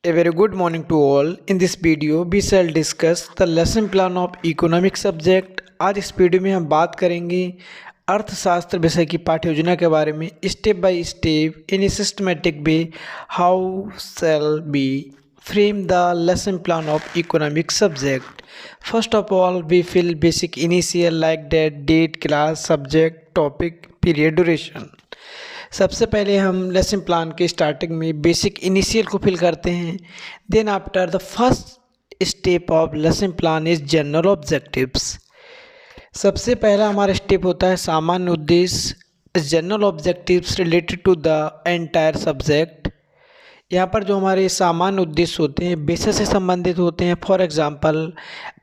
A very good morning to all. In this video, we shall discuss the lesson plan of economic subject. आज इस video में हम बात करेंगे अर्थशास्त्र विषय की पाठ्य योजना के बारे में step by step in systematic way how shall be frame the lesson plan of economic subject. First of all, we fill basic initial like that, date, class, subject, topic, period, duration. सबसे पहले हम lesson plan के starting में basic initial को fill करते हैं. Then after the first step of lesson plan is general objectives. सबसे पहला हमारा स्टेप होता है सामान्य उद्देश्य. General objectives related to the entire subject. यहाँ पर जो हमारे सामान्य उद्देश्य होते हैं विषय से संबंधित होते हैं. फॉर एग्जांपल,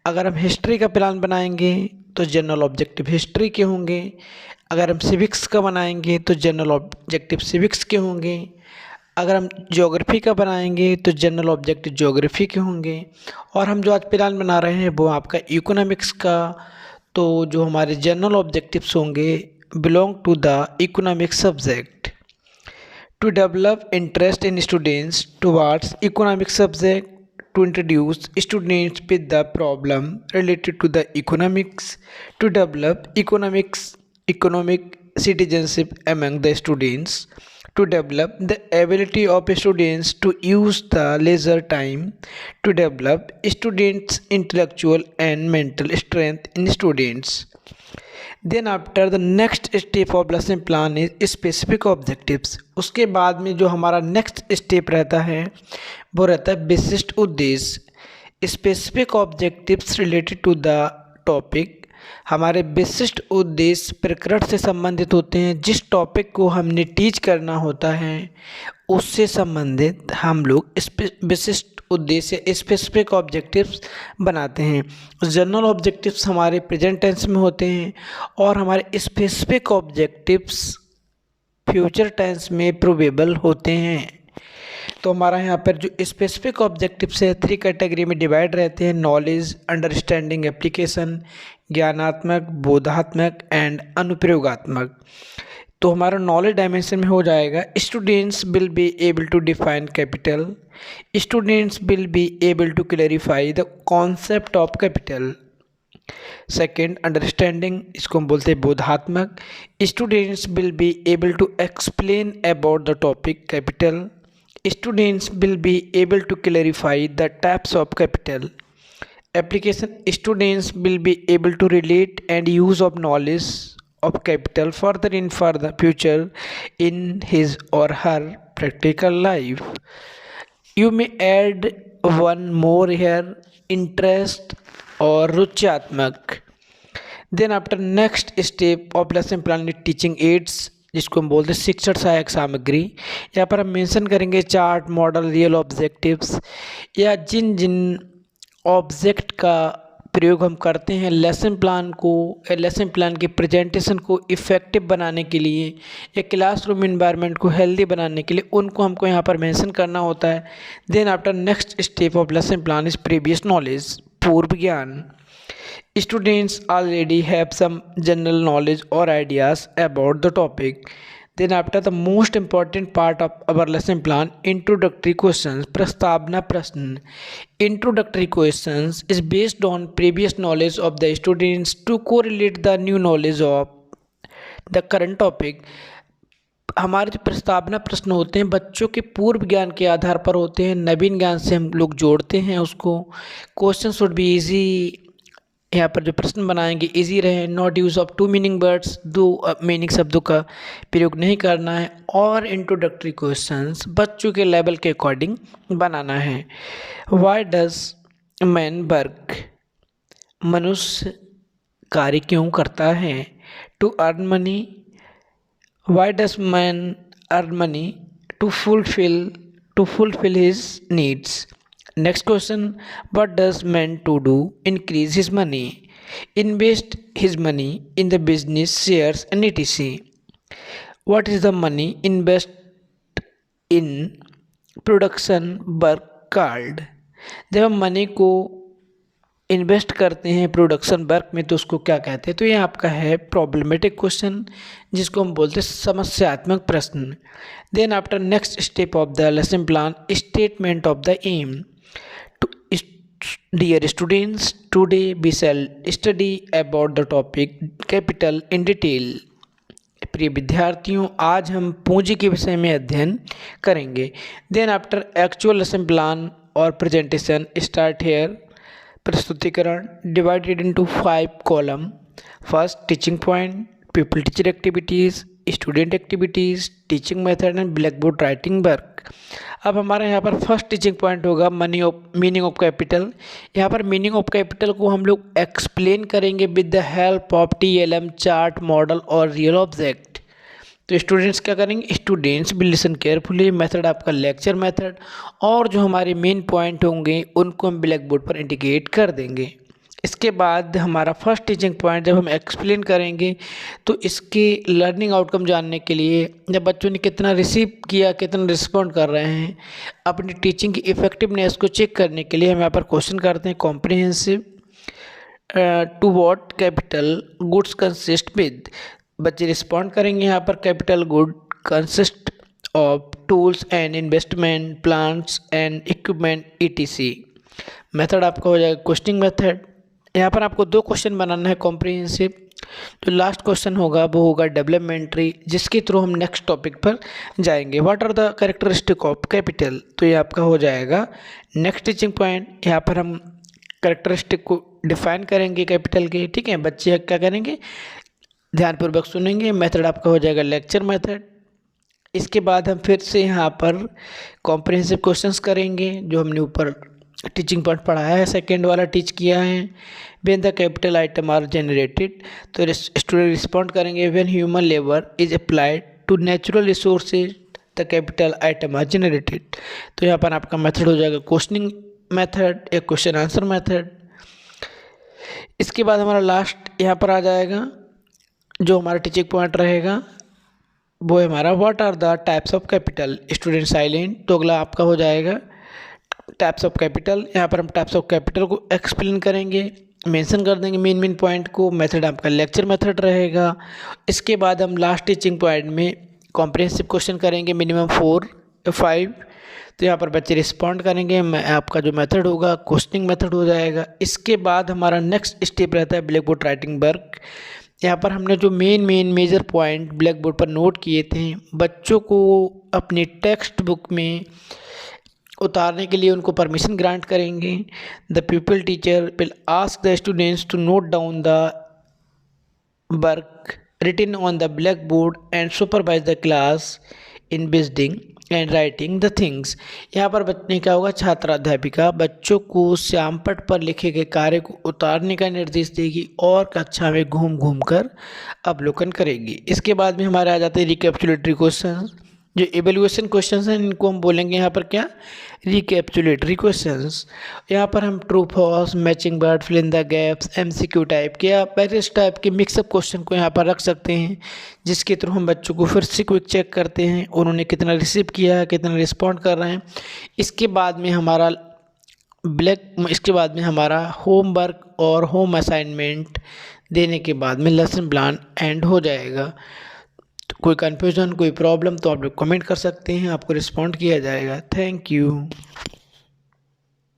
अगर हम हिस्ट्री का प्लान बनाएंगे तो जनरल ऑब्जेक्टिव हिस्ट्री के होंगे. अगर हम सिविक्स का बनाएंगे तो जनरल ऑब्जेक्टिव सिविक्स के होंगे. अगर हम ज्योग्राफी का बनाएंगे तो जनरल ऑब्जेक्टिव ज्योग्राफी के होंगे. और हम जो आज प्लान बना रहे हैं वो आपका इकोनॉमिक्स का, तो जो हमारे जनरल ऑब्जेक्टिव्स होंगे belong to the economic subject. To develop interest in students towards economic subject, to introduce students with the problem related to the economics, to develop economic citizenship among the students, to develop the ability of students to use the leisure time, to develop students intellectual and mental strength in students. Then after the next step of lesson plan is specific objectives. उसके बाद में जो हमारा next step रहता है वो रहता है विशिष्ट उद्देश्य. Specific objectives related to the topic. हमारे विशिष्ट उद्देश्य प्रकरण से संबंधित होते हैं. जिस टॉपिक को हमने टीच करना होता है उससे संबंधित हम लोग विशिष्ट उद्देश्य स्पेसिफिक ऑब्जेक्टिव्स बनाते हैं. जनरल ऑब्जेक्टिव्स हमारे प्रेजेंट टेंस में होते हैं और हमारे स्पेसिफिक ऑब्जेक्टिव्स फ्यूचर टेंस में प्रोबेबल होते हैं. तो हमारा यहाँ पर जो स्पेसिफिक ऑब्जेक्टिव्स है 3 कैटेगरी में डिवाइड रहते हैं. नॉलेज, अंडरस्टैंडिंग, एप्लीकेशन, ज्ञानात्मक, बोधात्मक एंड अनुप्रयोगात्मक. तो हमारा नॉलेज डायमेंशन में हो जाएगा students will be able to define capital. Students will be able to clarify the concept of capital. Second, understanding, इसको हम बोलते हैं बोधात्मक. Students will be able to explain about the topic capital. Students will be able to clarify the types of capital. Application, students will be able to relate and use of knowledge of capital further in for the future in his or her practical life. You may add one more here, interest or रुच्यात्मक. Then after next step of lesson plan is teaching aids, जिसको हम बोलते हैं शिक्षण सहायक सामग्री. यहाँ पर हम मेंशन करेंगे चार्ट, मॉडल, रियल ऑब्जेक्टिव्स या जिन जिन ऑब्जेक्ट का प्रयोग हम करते हैं लेसन प्लान के प्रेजेंटेशन को इफ़ेक्टिव बनाने के लिए या क्लासरूम इन्वायरमेंट को हेल्दी बनाने के लिए, उनको हमको यहाँ पर मेंशन करना होता है. Then after next step of lesson plan is previous knowledge, पूर्व ज्ञान. Students already have some general knowledge और ideas about the topic. Then after the most important part of our lesson plan, introductory questions, प्रस्तावना प्रश्न. Introductory questions is based on previous knowledge of the students to correlate the new knowledge of the current topic. हमारे जो प्रस्तावना प्रश्न होते हैं बच्चों के पूर्व ज्ञान के आधार पर होते हैं. नवीन ज्ञान से हम लोग जोड़ते हैं उसको. Question should be easy. यहाँ पर जो प्रश्न बनाएंगे इजी रहे. Not use of two meaning words, दो मीनिंग शब्दों का प्रयोग नहीं करना है. और इंट्रोडक्टरी क्वेश्चंस बच्चों के लेवल के अकॉर्डिंग बनाना है. व्हाई डज मैन वर्क, मनुष्य कार्य क्यों करता है. To earn money, why does man earn money. To fulfil his needs. Next question, what does man to do? Increase his money, invest his money in the business, shares and etc. What is the money invest in production work called? जब हम money को invest करते हैं production work में तो उसको क्या कहते हैं। तो ये आपका है प्रॉब्लमेटिक क्वेश्चन, जिसको हम बोलते हैं समस्यात्मक प्रश्न। Then after next step of the lesson plan, statement of the aim. Dear students, today we shall study about the topic capital in detail. प्रिय विद्यार्थियों, आज हम पूंजी के विषय में अध्ययन करेंगे। Then after actual lesson plan और प्रेजेंटेशन स्टार्ट हेयर। प्रस्तुतिकरण divided into 5 column. First teaching point, pupil teacher activities, student activities, teaching method and blackboard writing work. अब हमारे यहाँ पर फर्स्ट टीचिंग पॉइंट होगा मीनिंग ऑफ कैपिटल। यहाँ पर meaning of capital को हम लोग एक्सप्लेन करेंगे with the help of TLM chart, model और रियल ऑब्जेक्ट। तो स्टूडेंट्स क्या करेंगे, students will listen carefully. Method आपका लेक्चर मेथड, और जो हमारे मेन पॉइंट होंगे उनको हम ब्लैक बोर्ड पर इंडिकेट कर देंगे। इसके बाद हमारा फर्स्ट टीचिंग पॉइंट जब हम एक्सप्लेन करेंगे तो इसके लर्निंग आउटकम जानने के लिए, जब बच्चों ने कितना रिसीव किया, कितना रिस्पॉन्ड कर रहे हैं, अपनी टीचिंग की इफेक्टिवनेस को चेक करने के लिए हम यहाँ पर क्वेश्चन करते हैं comprehensive to what capital goods consist with. बच्चे रिस्पॉन्ड करेंगे यहाँ पर capital good consist of tools and investment, plants and equipment ETC। Method आपका हो जाएगा क्वेश्चनिंग मेथड। यहाँ पर आपको 2 क्वेश्चन बनाना है कॉम्प्रिहेंसिव। जो लास्ट क्वेश्चन होगा वो होगा डेवलपमेंट्री, जिसके थ्रू हम नेक्स्ट टॉपिक पर जाएंगे। What are the characteristic of capital. तो ये आपका हो जाएगा नेक्स्ट टीचिंग पॉइंट। यहाँ पर हम कैरेक्टरिस्टिक को डिफाइन करेंगे कैपिटल के। ठीक है, बच्चे क्या करेंगे, ध्यानपूर्वक सुनेंगे। मेथड आपका हो जाएगा लेक्चर मेथड। इसके बाद हम फिर से यहाँ पर कॉम्प्रिहेंसिव क्वेश्चंस करेंगे, जो हमने ऊपर टीचिंग पॉइंट पढ़ाया है, सेकेंड वाला टीच किया है। When the capital item are generated, तो स्टूडेंट रिस्पॉन्ड करेंगे when human labour is applied to natural resources the capital item are generated. तो यहाँ पर आपका मेथड हो जाएगा क्वेश्चनिंग मेथड, एक क्वेश्चन आंसर मेथड। इसके बाद हमारा लास्ट यहाँ पर आ जाएगा, जो हमारा टीचिंग पॉइंट रहेगा वो है हमारा what are the types of capital. Student silent. तो अगला आपका हो जाएगा टाइप्स ऑफ कैपिटल। यहाँ पर हम टाइप्स ऑफ कैपिटल को एक्सप्लेन करेंगे, मेंशन कर देंगे मेन पॉइंट को। मेथड आपका लेक्चर मेथड रहेगा। इसके बाद हम लास्ट टीचिंग पॉइंट में कॉम्प्रिहेंसिव क्वेश्चन करेंगे, मिनिमम 4 या 5। तो यहाँ पर बच्चे रिस्पॉन्ड करेंगे। आपका जो मेथड होगा क्वेश्चनिंग मेथड हो जाएगा। इसके बाद हमारा नेक्स्ट स्टेप रहता है ब्लैक बोर्ड राइटिंग वर्क। यहाँ पर हमने जो मेजर पॉइंट ब्लैक बोर्ड पर नोट किए थे, बच्चों को अपनी टेक्स्ट बुक में उतारने के लिए उनको परमिशन ग्रांट करेंगे। The pupil teacher will ask the students to note down the work written on the blackboard and supervise the class in visiting and writing the things. यहाँ पर बच्चे क्या होगा, छात्राध्यापिका बच्चों को श्यामपट्ट पर लिखे गए कार्य को उतारने का निर्देश देगी और कक्षा में घूम घूम कर अवलोकन करेगी। इसके बाद में हमारे आ जाते हैं रिकैप्चुलेटरी क्वेश्चन। जो इवेल्युएशन क्वेश्चंस हैं इनको हम बोलेंगे यहाँ पर क्या, रिकैप्चुलेटरी क्वेश्चंस। यहाँ पर हम true false, matching word, fill in the gaps, MCQ type के या वेरियस टाइप के मिक्सअप क्वेश्चन को यहाँ पर रख सकते हैं, जिसके थ्रू हम बच्चों को फिर से क्विक चेक करते हैं उन्होंने कितना रिसीव किया है, कितना रिस्पॉन्ड कर रहे हैं। इसके बाद में हमारा होमवर्क और होम असाइनमेंट देने के बाद में लेसन प्लान एंड हो जाएगा। कोई कन्फ्यूजन, कोई प्रॉब्लम तो आप लोग कमेंट कर सकते हैं, आपको रिस्पॉन्ड किया जाएगा। Thank you.